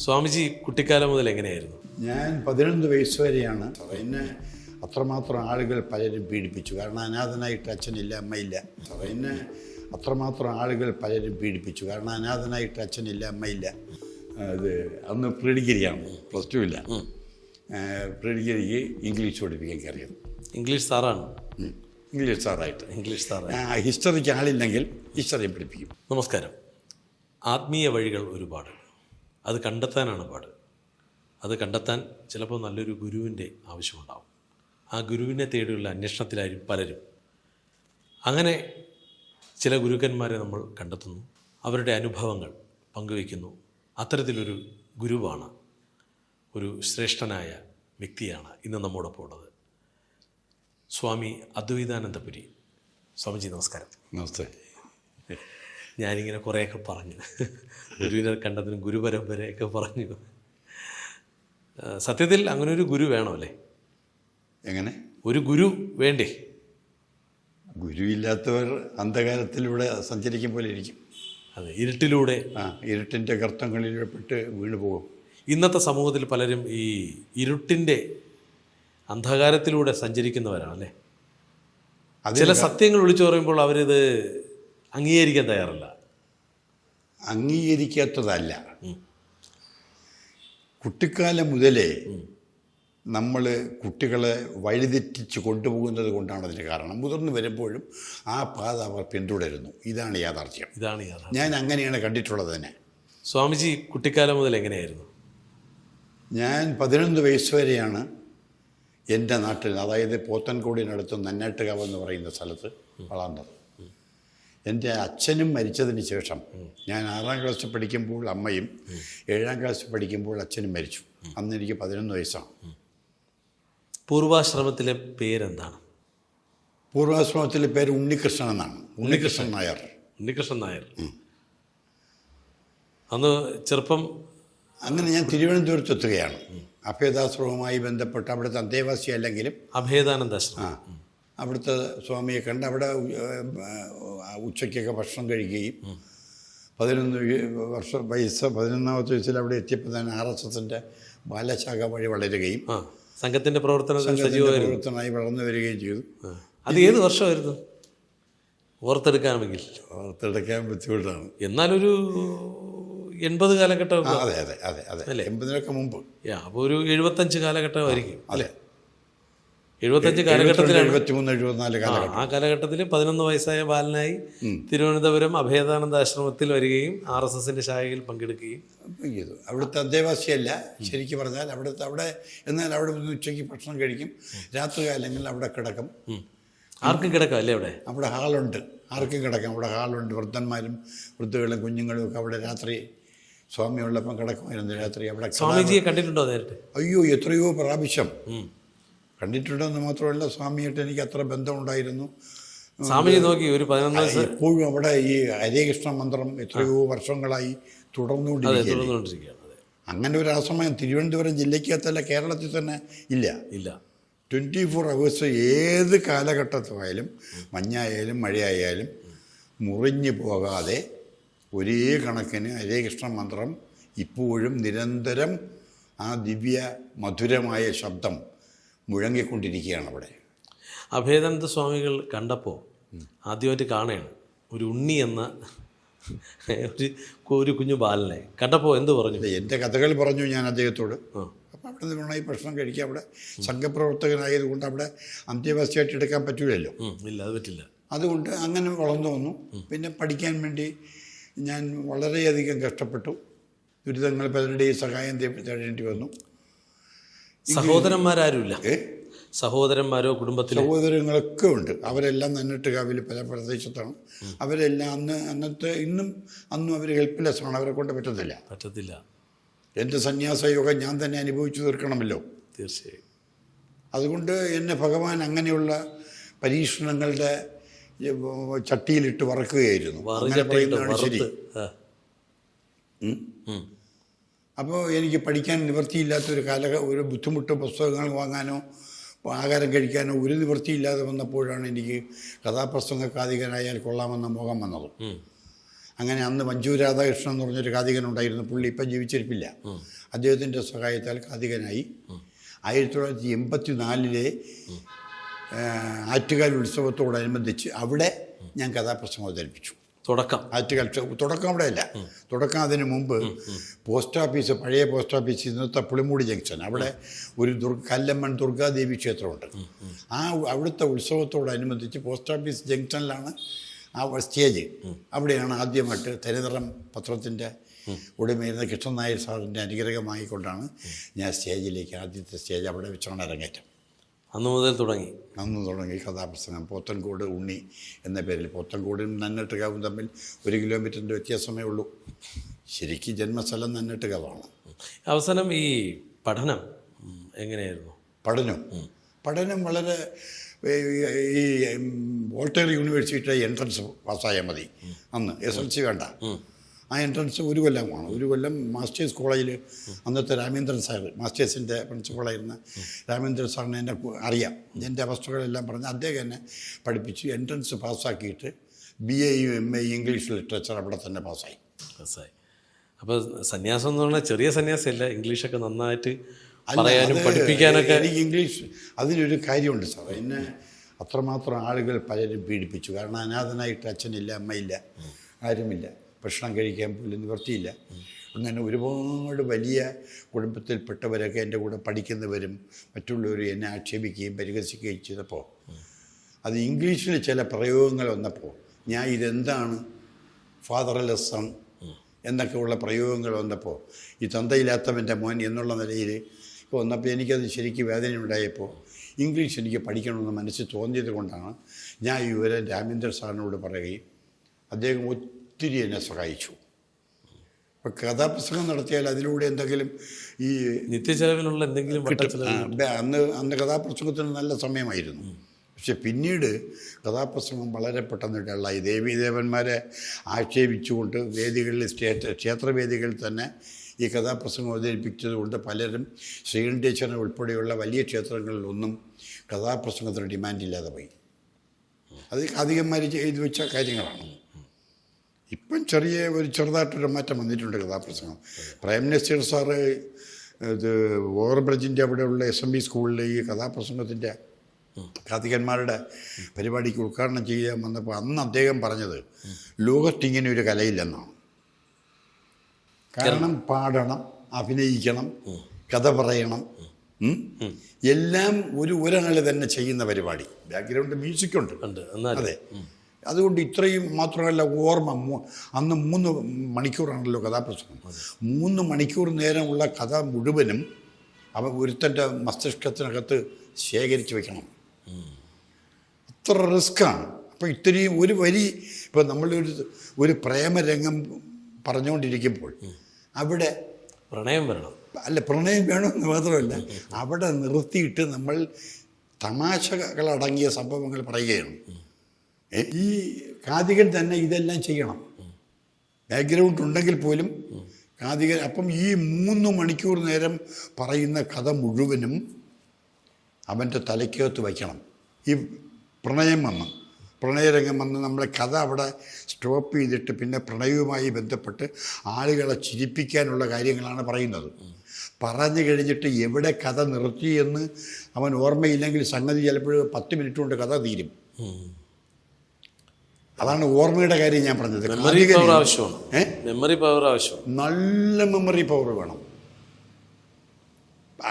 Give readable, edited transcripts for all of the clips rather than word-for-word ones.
സ്വാമിജി കുട്ടിക്കാലം മുതൽ എങ്ങനെയായിരുന്നു? ഞാൻ 11 വയസ്സ് വരെയാണ്. എന്നെ അത്രമാത്രം ആളുകൾ പലരും പീഡിപ്പിച്ചു. കാരണം അനാഥനായിട്ട് അച്ഛനില്ല, അമ്മയില്ല. എന്നെ അത്രമാത്രം ആളുകൾ പലരും പീഡിപ്പിച്ചു. കാരണം അനാഥനായിട്ട് അച്ഛനില്ല, അമ്മയില്ല. അത് അന്ന് പ്രീ ഡിഗ്രിയാണ്, പ്ലസ് ടു ഇല്ല. പ്രീ ഡിഗ്രിക്ക് ഇംഗ്ലീഷ് പഠിപ്പിക്കാൻ കയറിയത്. ഇംഗ്ലീഷ് സാറാണ്? ഇംഗ്ലീഷ് സാറായിട്ട്. ഇംഗ്ലീഷ് സാറ്. ഹിസ്റ്ററിക്ക് ആളില്ലെങ്കിൽ ഹിസ്റ്ററി പഠിപ്പിക്കും. നമസ്കാരം. ആത്മീയ വഴികൾ ഒരുപാട്, അത് കണ്ടെത്താനാണ് പാട്. അത് കണ്ടെത്താൻ ചിലപ്പോൾ നല്ലൊരു ഗുരുവിൻ്റെ ആവശ്യമുണ്ടാവും. ആ ഗുരുവിനെ തേടിയുള്ള അന്വേഷണത്തിലായിരിക്കും പലരും. അങ്ങനെ ചില ഗുരുക്കന്മാരെ നമ്മൾ കണ്ടെത്തുന്നു, അവരുടെ അനുഭവങ്ങൾ പങ്കുവയ്ക്കുന്നു. അത്തരത്തിലൊരു ഗുരുവാണ്, ഒരു ശ്രേഷ്ഠനായ വ്യക്തിയാണ് ഇന്ന് നമ്മോടൊപ്പം ഉള്ളത്. സ്വാമി അദ്വൈതാനന്ദപുരി. സ്വാമിജി നമസ്കാരം. നമസ്തേ. ഞാനിങ്ങനെ കുറേയൊക്കെ പറഞ്ഞു, ഗുരുവിനെ കണ്ടതിനും ഗുരുപരമ്പരയൊക്കെ പറഞ്ഞു. സത്യത്തിൽ അങ്ങനെ ഒരു ഗുരു വേണമല്ലേ? എങ്ങനെ? ഒരു ഗുരു വേണ്ടേ? ഗുരുവില്ലാത്തവർ അന്ധകാരത്തിലൂടെ സഞ്ചരിക്കും പോലെ ഇരിക്കും. അതെ, ഇരുട്ടിലൂടെ. ഇരുട്ടിൻ്റെ ഗർത്തങ്ങളിലൂടെ പെട്ട് വീണു പോകും. ഇന്നത്തെ സമൂഹത്തിൽ പലരും ഈ ഇരുട്ടിൻ്റെ അന്ധകാരത്തിലൂടെ സഞ്ചരിക്കുന്നവരാണല്ലേ. ചില സത്യങ്ങൾ വിളിച്ചു പറയുമ്പോൾ അവരിത് അംഗീകരിക്കാൻ തയ്യാറല്ല. അംഗീകരിക്കാത്തതല്ല, കുട്ടിക്കാലം മുതലേ നമ്മൾ കുട്ടികളെ വഴിതെറ്റിച്ച് കൊണ്ടുപോകുന്നത് കൊണ്ടാണ് അതിന് കാരണം. മുതിർന്നു വരുമ്പോഴും ആ പാത അവർ പിന്തുടരുന്നു. ഇതാണ് യാഥാർത്ഥ്യം. ഞാൻ അങ്ങനെയാണ് കണ്ടിട്ടുള്ളത് തന്നെ. സ്വാമിജി കുട്ടിക്കാലം മുതൽ എങ്ങനെയായിരുന്നു? ഞാൻ 11 വയസ്സ് വരെയാണ് എൻ്റെ നാട്ടിൽ, അതായത് പോത്തൻകോടിനടുത്ത് നന്നാട്ടുകാവ് എന്ന് പറയുന്ന സ്ഥലത്ത് വളർന്നത്. എൻ്റെ അച്ഛനും മരിച്ചതിന് ശേഷം ഞാൻ 6ാം ക്ലാസ്സിൽ പഠിക്കുമ്പോൾ അമ്മയും 7ാം ക്ലാസ്സിൽ പഠിക്കുമ്പോൾ അച്ഛനും മരിച്ചു. അന്ന് എനിക്ക് 11 വയസ്സാണ്. പൂർവാശ്രമത്തിലെ പേരെന്താണ്? പൂർവാശ്രമത്തിലെ പേര് ഉണ്ണികൃഷ്ണൻ എന്നാണ്. ഉണ്ണികൃഷ്ണൻ നായർ. ഉണ്ണികൃഷ്ണൻ നായർ. അന്ന് ചെറുപ്പം അങ്ങനെ ഞാൻ തിരുവനന്തപുരത്ത് എത്തുകയാണ്. അഭേദാശ്രമവുമായി ബന്ധപ്പെട്ട് അവിടുത്തെ അന്തേവാസി അല്ലെങ്കിലും അഭേദാനന്ദാശ്രമം, അവിടുത്തെ സ്വാമിയെ കണ്ട് അവിടെ ഉച്ചയ്ക്കൊക്കെ ഭക്ഷണം കഴിക്കുകയും 11 11ാമത്തെ വയസ്സിൽ അവിടെ എത്തിയപ്പോൾ തന്നെ RSSൻ്റെ ബാലശാഖ വഴി വളരുകയും സംഘത്തിൻ്റെ പ്രവർത്തനമായി വളർന്നു വരികയും ചെയ്തു. അത് ഏത് വർഷമായിരുന്നു? ഓർത്തെടുക്കാൻ ബുദ്ധിമുട്ടാണ്. എന്നാലൊരു 80 കാലഘട്ടം. അതെ അതെ അതെ അതെ അല്ലേ, 80-നൊക്കെ മുമ്പ്. അപ്പോൾ ഒരു 75 കാലഘട്ടമായിരിക്കും അല്ലേ? 75 കാലഘട്ടത്തിലാണ്. 73, 74 കാലഘട്ടം. ആ കാലഘട്ടത്തിൽ 11 വയസ്സായ ബാലനായി തിരുവനന്തപുരം അഭേദാനന്ദ ആശ്രമത്തിൽ വരികയും RSSൻ്റെ ശാഖയിൽ പങ്കെടുക്കുകയും ചെയ്തു. അവിടുത്തെ അന്തേവാസിയല്ല ശരിക്കും പറഞ്ഞാൽ. അവിടെ എന്നാൽ അവിടെ ഉച്ചയ്ക്ക് ഭക്ഷണം കഴിക്കും, രാത്രികാലങ്ങളിൽ അവിടെ കിടക്കും. ആർക്കും കിടക്കാം അല്ലേ? അവിടെ ഹാളുണ്ട്, ആർക്കും കിടക്കാം. അവിടെ ഹാളുണ്ട്. വൃദ്ധന്മാരും വൃദ്ധകളും കുഞ്ഞുങ്ങളും ഒക്കെ അവിടെ രാത്രി സ്വാമിയുള്ളപ്പം കിടക്കുമായിരുന്നു. രാത്രി അവിടെ. സ്വാമിജിയെ കണ്ടിട്ടുണ്ടോ നേരിട്ട്? അയ്യോ, എത്രയോ പ്രാവശ്യം കണ്ടിട്ടുണ്ടെന്ന് മാത്രമല്ല, സ്വാമിയായിട്ട് എനിക്ക് അത്ര ബന്ധമുണ്ടായിരുന്നു. സ്വാമിജി നോക്കി ഒരു 11 വയസ്സ് എപ്പോഴും അവിടെ ഈ ഹരേകൃഷ്ണ മന്ത്രം എത്രയോ വർഷങ്ങളായി തുടർന്നുകൊണ്ടിരിക്കുകയാണ്. അങ്ങനെ ഒരു ആശ്രമം തിരുവനന്തപുരം ജില്ലയ്ക്കകത്തല്ല, കേരളത്തിൽ തന്നെ ഇല്ല. 24 hours ഏത് കാലഘട്ടത്തിലായാലും, മഞ്ഞായാലും മഴയായാലും മുറിഞ്ഞു പോകാതെ ഒരേ കണക്കിന് ഹരേകൃഷ്ണ മന്ത്രം ഇപ്പോഴും നിരന്തരം ആ ദിവ്യ മധുരമായ ശബ്ദം മുഴങ്ങിക്കൊണ്ടിരിക്കുകയാണ് അവിടെ. അഭേദാനന്ദ സ്വാമികൾ കണ്ടപ്പോൾ ആദ്യമായിട്ട് കാണുകയാണ് ഒരു ഉണ്ണി എന്ന ഒരു കുഞ്ഞു ബാലനെ കണ്ടപ്പോൾ എന്ത് പറഞ്ഞു? എൻ്റെ കഥകൾ പറഞ്ഞു ഞാൻ അദ്ദേഹത്തോട്. അപ്പം അവിടെ നിന്നായി ഭക്ഷണം കഴിക്കുക. അവിടെ സംഘപ്രവർത്തകനായതുകൊണ്ട് അവിടെ അന്ത്യവാസിയായിട്ട് എടുക്കാൻ പറ്റൂലല്ലോ. ഇല്ല, അത് പറ്റില്ല. അതുകൊണ്ട് അങ്ങനെ വളർന്നു വന്നു. പിന്നെ പഠിക്കാൻ വേണ്ടി ഞാൻ വളരെയധികം കഷ്ടപ്പെട്ടു. ദുരിതങ്ങൾ പലരുടെയും സഹായം തേടേണ്ടി വന്നു. സഹോദരന്മാരാരുമില്ല? സഹോദരന്മാരോ കുടുംബത്തിലോ? സഹോദരങ്ങളൊക്കെ ഉണ്ട്. അവരെല്ലാം നന്നിട്ടുകാവിൽ പല പ്രദേശത്താണ്. അവരെല്ലാം അന്നും അവർ ഹെൽപ്ലെസ്സാണ്. അവരെ കൊണ്ട് പറ്റത്തില്ല. എൻ്റെ സന്യാസയോഗം ഞാൻ തന്നെ അനുഭവിച്ചു തീർക്കണമല്ലോ. തീർച്ചയായും. അതുകൊണ്ട് എന്നെ ഭഗവാൻ അങ്ങനെയുള്ള പരീക്ഷണങ്ങളുടെ ചട്ടിയിലിട്ട് വറക്കുകയായിരുന്നു. അങ്ങനെ പറയുന്നതാണ് ശരി. അപ്പോൾ എനിക്ക് പഠിക്കാൻ നിവൃത്തിയില്ലാത്തൊരു ഒരു ബുദ്ധിമുട്ട്, പുസ്തകങ്ങൾ വാങ്ങാനോ ആഹാരം കഴിക്കാനോ ഒരു നിവൃത്തിയില്ലാതെ വന്നപ്പോഴാണ് എനിക്ക് കഥാപ്രസംഗക്കാതികനായാൽ കൊള്ളാമെന്ന മോഹം വന്നത്. അങ്ങനെ അന്ന് മഞ്ജു രാധാകൃഷ്ണൻ എന്ന് പറഞ്ഞൊരു കാതികനുണ്ടായിരുന്നു. പുള്ളി ഇപ്പം ജീവിച്ചിരിപ്പില്ല. അദ്ദേഹത്തിൻ്റെ സഹായത്താൽ കാതികനായി. 1984 ആറ്റുകാൽ ഉത്സവത്തോടനുബന്ധിച്ച് അവിടെ ഞാൻ കഥാപ്രസംഗം അവതരിപ്പിച്ചു. ആറ്റുകാൽ തുടക്കം അവിടെയല്ല. തുടക്കം അതിന് മുമ്പ് പോസ്റ്റ് ഓഫീസ്, പഴയ പോസ്റ്റ് ഓഫീസ്, ഇന്നത്തെ പുളിമൂടി ജംഗ്ഷൻ, അവിടെ ഒരു കല്ലമ്മൻ ദുർഗാദേവി ക്ഷേത്രമുണ്ട്. അവിടുത്തെ ഉത്സവത്തോടനുബന്ധിച്ച് പോസ്റ്റ് ഓഫീസ് ജംഗ്ഷനിലാണ് ആ സ്റ്റേജ്. അവിടെയാണ് ആദ്യമായിട്ട് തനിനിറം പത്രത്തിൻ്റെ ഉടമയിരുന്ന കൃഷ്ണൻ നായർ സാറിൻ്റെ അനുഗ്രഹമായിക്കൊണ്ടാണ് ഞാൻ സ്റ്റേജിലേക്ക്, ആദ്യത്തെ സ്റ്റേജ് അവിടെ വെച്ചാണ് അരങ്ങേറ്റം. അന്ന് മുതൽ തുടങ്ങി കഥാപ്രസംഗം. പോത്തൻകോട് ഉണ്ണി എന്ന പേരിൽ. പോത്തൻകോടും നന്നട്ടുകാവും തമ്മിൽ 1 കിലോമീറ്ററിൻ്റെ വ്യത്യാസമേ ഉള്ളൂ. ശരിക്കും ജന്മസ്ഥലം നന്നട്ടുകാവാണ്. അവസാനം ഈ പഠനം എങ്ങനെയായിരുന്നു? പഠനം വളരെ ഈ വോൾട്ടേർ യൂണിവേഴ്സിറ്റിയുടെ എൻട്രൻസ് പാസ്സായാൽ മതി. അന്ന് SLC വേണ്ട. ആ എൻട്രൻസ് 1 കൊല്ലമാണ്. 1 കൊല്ലം മാസ്റ്റേഴ്സ് കോളേജിൽ അന്നത്തെ രാമേന്ദ്രൻ സാർ, മാസ്റ്റേഴ്സിൻ്റെ പ്രിൻസിപ്പളായിരുന്ന രാമേന്ദ്രൻ സാറിനെ എന്നെ അറിയാം. എൻ്റെ അവസ്ഥകളെല്ലാം പറഞ്ഞ് അദ്ദേഹം എന്നെ പഠിപ്പിച്ച് എൻട്രൻസ് പാസ്സാക്കിയിട്ട് BAയും MA ഇംഗ്ലീഷ് ലിറ്ററേച്ചർ അവിടെ തന്നെ പാസ്സായി. അപ്പോൾ സന്യാസം എന്ന് പറഞ്ഞാൽ ചെറിയ സന്യാസമല്ല, ഇംഗ്ലീഷൊക്കെ നന്നായിട്ട് പറയാനും പഠിപ്പിക്കാനൊക്കെ. എനിക്ക് ഇംഗ്ലീഷ്, അതിനൊരു കാര്യമുണ്ട് സാർ. എന്നെ അത്രമാത്രം ആളുകൾ പലരും പീഡിപ്പിച്ചു. കാരണം അനാഥനായിട്ട് അച്ഛനില്ല, അമ്മയില്ല, ആരുമില്ല, ഭക്ഷണം കഴിക്കാൻ പോലും നിവർത്തിയില്ല. അങ്ങനെ ഒരുപാട് വലിയ കുടുംബത്തിൽപ്പെട്ടവരൊക്കെ എൻ്റെ കൂടെ പഠിക്കുന്നവരും മറ്റുള്ളവരും എന്നെ ആക്ഷേപിക്കുകയും പരിഹസിക്കുകയും ചെയ്തപ്പോൾ, അത് ഇംഗ്ലീഷിൽ ചില പ്രയോഗങ്ങൾ വന്നപ്പോൾ ഞാൻ ഇതെന്താണ് ഫാദർലെസ് സൺ എന്നൊക്കെ ഉള്ള പ്രയോഗങ്ങൾ വന്നപ്പോൾ, ഈ തന്തയില്ലാത്തവൻ്റെ മോൻ എന്നുള്ള നിലയിൽ ഇപ്പോൾ വന്നപ്പോൾ എനിക്കത് ശരിക്കും വേദന ഉണ്ടായപ്പോൾ ഇംഗ്ലീഷ് എനിക്ക് പഠിക്കണമെന്ന് മനസ്സിൽ തോന്നിയത് കൊണ്ടാണ് ഞാൻ ഈ വിവരം രാമേന്ദ്ര സാറിനോട് പറയുകയും അദ്ദേഹം ഒത്തിരി എന്നെ സഹായിച്ചു. അപ്പോൾ കഥാപ്രസംഗം നടത്തിയാൽ അതിലൂടെ എന്തെങ്കിലും ഈ നിത്യചെലവിനുള്ള എന്തെങ്കിലും അന്ന് കഥാപ്രസംഗത്തിന് നല്ല സമയമായിരുന്നു. പക്ഷെ പിന്നീട് കഥാപ്രസംഗം വളരെ പെട്ടെന്ന് ഡള്ളായി. ദേവീദേവന്മാരെ ആക്ഷേപിച്ചുകൊണ്ട് വേദികളിൽ, ക്ഷേത്രവേദികളിൽ തന്നെ ഈ കഥാപ്രസംഗം അവതരിപ്പിച്ചതുകൊണ്ട് പലരും ശ്രീകണ്ഠേശ്വരൻ ഉൾപ്പെടെയുള്ള വലിയ ക്ഷേത്രങ്ങളിലൊന്നും കഥാപ്രസംഗത്തിന് ഡിമാൻഡില്ലാതെ പോയി. അത് കാതികന്മാർ ചെയ്തു വെച്ച കാര്യങ്ങളാണ്. ഇപ്പം ചെറുതായിട്ടൊരു മാറ്റം വന്നിട്ടുണ്ട് കഥാപ്രസംഗം. പ്രൈം മിനിസ്റ്റർ സാറ് ഇത് ഓവർബ്രിഡ്ജിൻ്റെ അവിടെയുള്ള SMB സ്കൂളിൽ ഈ കഥാപ്രസംഗത്തിൻ്റെ കാതികന്മാരുടെ പരിപാടിക്ക് ഉദ്ഘാടനം ചെയ്യാൻ വന്നപ്പോൾ അന്ന് അദ്ദേഹം പറഞ്ഞത് ലോകത്തിങ്ങനെ ഒരു കലയില്ലെന്നാണ്. കാരണം പാടണം, അഭിനയിക്കണം, കഥ പറയണം, എല്ലാം ഒരാൾ തന്നെ ചെയ്യുന്ന പരിപാടി. ബാക്ക്ഗ്രൗണ്ട് മ്യൂസിക്കുണ്ട്. അതെ. അതുകൊണ്ട് ഇത്രയും മാത്രമല്ല, ഓർമ്മ. അന്ന് 3 മണിക്കൂറാണല്ലോ കഥാപ്രസംഗം. 3 മണിക്കൂർ നേരമുള്ള കഥ മുഴുവനും ഒരുത്തൻ്റെ മസ്തിഷ്കത്തിനകത്ത് ശേഖരിച്ച് വെക്കണം. അത്ര റിസ്ക്കാണ്. അപ്പോൾ ഇത്രയും ഒരു വരി, ഇപ്പോൾ നമ്മളൊരു പ്രേമരംഗം പറഞ്ഞുകൊണ്ടിരിക്കുമ്പോൾ അവിടെ പ്രണയം വരണം. പ്രണയം വേണമെന്ന് മാത്രമല്ല, അവിടെ നിർത്തിയിട്ട് നമ്മൾ തമാശകളടങ്ങിയ സംഭവങ്ങൾ പറയുകയാണ്. ഈ കാതികൻ തന്നെ ഇതെല്ലാം ചെയ്യണം. ബാക്ക്ഗ്രൗണ്ട് ഉണ്ടെങ്കിൽ പോലും കാതികൻ. അപ്പം ഈ 3 മണിക്കൂർ നേരം പറയുന്ന കഥ മുഴുവനും അവൻ്റെ തലയ്ക്കകത്ത് വയ്ക്കണം. ഈ പ്രണയരംഗം വന്ന് നമ്മളെ കഥ അവിടെ സ്റ്റോപ്പ് ചെയ്തിട്ട് പിന്നെ പ്രണയവുമായി ബന്ധപ്പെട്ട് ആളുകളെ ചിരിപ്പിക്കാനുള്ള കാര്യങ്ങളാണ് പറയുന്നത്. പറഞ്ഞു കഴിഞ്ഞിട്ട് എവിടെ കഥ നിർത്തിയെന്ന് അവൻ ഓർമ്മയില്ലെങ്കിൽ സംഗതി ചിലപ്പോൾ 10 മിനിറ്റ് കൊണ്ട് കഥ തീരും. അതാണ് ഓർമ്മയുടെ കാര്യം ഞാൻ പറഞ്ഞത്. നല്ല മെമ്മറി പവർ വേണം.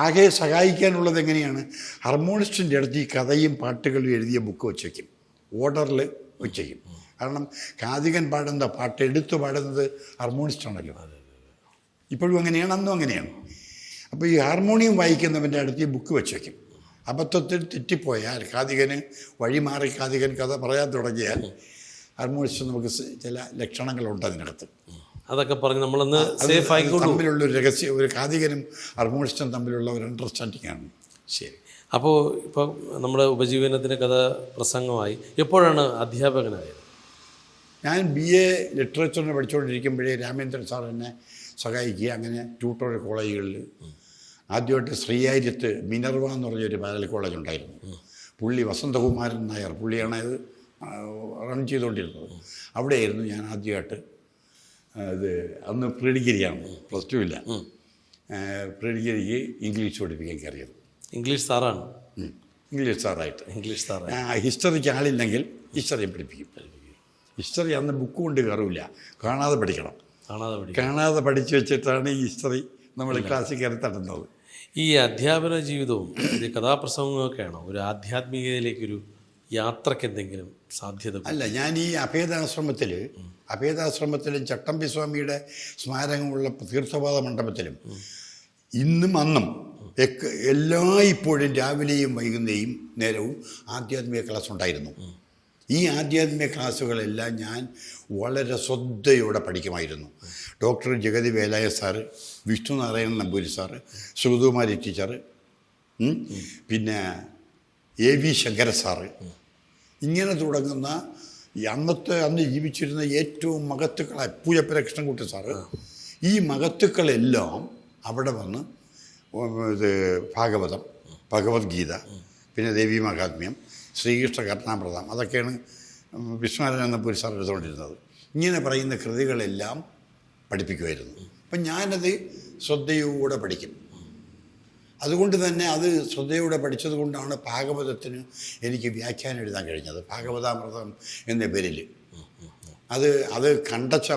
ആകെ സഹായിക്കാനുള്ളത് എങ്ങനെയാണ്? ഹാർമോണിസ്റ്റിൻ്റെ അടുത്ത് ഈ കഥയും പാട്ടുകളും എഴുതിയ ബുക്ക് വെച്ചേക്കും, ഓർഡറിൽ വെച്ചേക്കും. കാരണം കാതികൻ പാടുന്ന പാട്ട് എടുത്തു പാടുന്നത് ഹാർമോണിസ്റ്റാണല്ലോ. ഇപ്പോഴും അങ്ങനെയാണ്, അന്നും അങ്ങനെയാണ്. അപ്പോൾ ഈ ഹാർമോണിയം വായിക്കുന്നവൻ്റെ അടുത്ത് ഈ ബുക്ക് വെച്ചേക്കും. അബദ്ധത്തിൽ തെറ്റിപ്പോയാൽ, കാതികന് വഴിമാറി കാതികൻ കഥ പറയാൻ തുടങ്ങിയാൽ ഹാർമോണിസ്റ്റ് നമുക്ക് ചില ലക്ഷണങ്ങളുണ്ട് അതിനകത്ത്. അതൊക്കെ പറഞ്ഞ് നമ്മളൊന്ന് സേഫ് ആയിക്കോളൂ. തമ്മിലുള്ളൊരു രഹസ്യം, ഒരു കാതികനും ഹാർമോണിസ്റ്റും തമ്മിലുള്ള ഒരു അണ്ടർസ്റ്റാൻഡിംഗ് ആണ്. ശരി. അപ്പോൾ ഇപ്പോൾ നമ്മുടെ ഉപജീവനത്തിന് കഥ പ്രസംഗമായി. എപ്പോഴാണ് അധ്യാപകനായത്? ഞാൻ BA ലിറ്ററേച്ചറിന് പഠിച്ചുകൊണ്ടിരിക്കുമ്പോഴേ രാമേന്ദ്രൻ സാർ എന്നെ സഹായിക്കുക. അങ്ങനെ ട്യൂട്ടോറിയൽ കോളേജുകളിൽ ആദ്യമായിട്ട് ശ്രീയാര്യത്ത് മിനർവ എന്ന് പറഞ്ഞൊരു പാരൽ കോളേജ് ഉണ്ടായിരുന്നു. പുള്ളി വസന്തകുമാരൻ നായർ, പുള്ളിയാണ് ഇത് റൺ ചെയ്തുകൊണ്ടിരുന്നത്. അവിടെയായിരുന്നു ഞാൻ ആദ്യമായിട്ട് അത് അന്ന് പ്രീ ഡിഗ്രിയാണ്, പ്ലസ് ടു ഇല്ല. പ്രീ ഡിഗ്രിക്ക് ഇംഗ്ലീഷ് പഠിപ്പിക്കാൻ കയറിയത്. ഇംഗ്ലീഷ് സാറാണ്. ഇംഗ്ലീഷ് സാറായിട്ട്. ഇംഗ്ലീഷ് സാറ്. ഹിസ്റ്ററിക്ക് ആളില്ലെങ്കിൽ ഹിസ്റ്ററി പഠിപ്പിക്കും. ഹിസ്റ്ററി അന്ന് ബുക്ക് കൊണ്ട് കയറില്ല, കാണാതെ പഠിക്കണം. കാണാതെ പഠിച്ചു വെച്ചിട്ടാണ് ഈ ഹിസ്റ്ററി നമ്മൾ ക്ലാസ്സിൽ കയറി തട്ടുന്നത്. ഈ അധ്യാപന ജീവിതവും ഇത് കഥാപ്രസംഗമൊക്കെയാണോ ഒരു ആധ്യാത്മികതയിലേക്കൊരു യാത്രയ്ക്ക് എന്തെങ്കിലും സാധ്യത? അല്ല, ഞാൻ ഈ അഭേദാശ്രമത്തിലും ചട്ടമ്പി സ്വാമിയുടെ സ്മാരകമുള്ള തീർത്ഥപാദ മണ്ഡപത്തിലും ഇന്നും അന്നും ഇപ്പോഴും രാവിലെയും വൈകുന്നേരം നേരവും ആധ്യാത്മിക ക്ലാസ് ഉണ്ടായിരുന്നു. ഈ ആധ്യാത്മിക ക്ലാസ്സുകളെല്ലാം ഞാൻ വളരെ ശ്രദ്ധയോടെ പഠിക്കുമായിരുന്നു. ഡോക്ടർ ജഗതി വേലായ സാറ്, വിഷ്ണുനാരായണൻ നമ്പൂരി സാറ്, ശ്രുതകുമാരി ടീച്ചർ, പിന്നെ AV ശങ്കര സാറ്, ഇങ്ങനെ തുടങ്ങുന്ന അന്ന് ജീവിച്ചിരുന്ന ഏറ്റവും മഹത്തുക്കളായ പൂജപ്പുര കൃഷ്ണൻകുട്ടി സാറ്, ഈ മഹത്തുക്കളെല്ലാം അവിടെ വന്ന് ഭാഗവതം, ഭഗവത്ഗീത, പിന്നെ ദേവീ മഹാത്മ്യം, ശ്രീകൃഷ്ണ കർണാമൃതം, അതൊക്കെയാണ് വിശ്വനാരായണൻ നമ്പൂരി സാർ എടുത്തുകൊണ്ടിരുന്നത്. ഇങ്ങനെ പറയുന്ന കൃതികളെല്ലാം പഠിപ്പിക്കുമായിരുന്നു. അപ്പം ഞാനത് ശ്രദ്ധയോടെ പഠിക്കും. അതുകൊണ്ട് തന്നെ അത് ശ്രദ്ധയോടെ പഠിച്ചത് കൊണ്ടാണ് ഭാഗവതത്തിന് എനിക്ക് വ്യാഖ്യാനം എഴുതാൻ കഴിഞ്ഞത്. ഭാഗവതാമൃതം എന്ന പേരിൽ അത് കണ്ടച്ച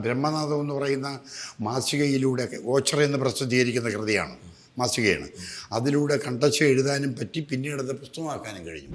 ബ്രഹ്മനാഥം എന്ന് പറയുന്ന മാസികയിലൂടെ ഓച്ചറ എന്ന് പ്രസിദ്ധീകരിക്കുന്ന കൃതിയാണ്, മാസികയാണ്. അതിലൂടെ കണ്ടച്ച എഴുതാനും പറ്റി, പിന്നീട് അത് പുസ്തകമാക്കാനും കഴിഞ്ഞു.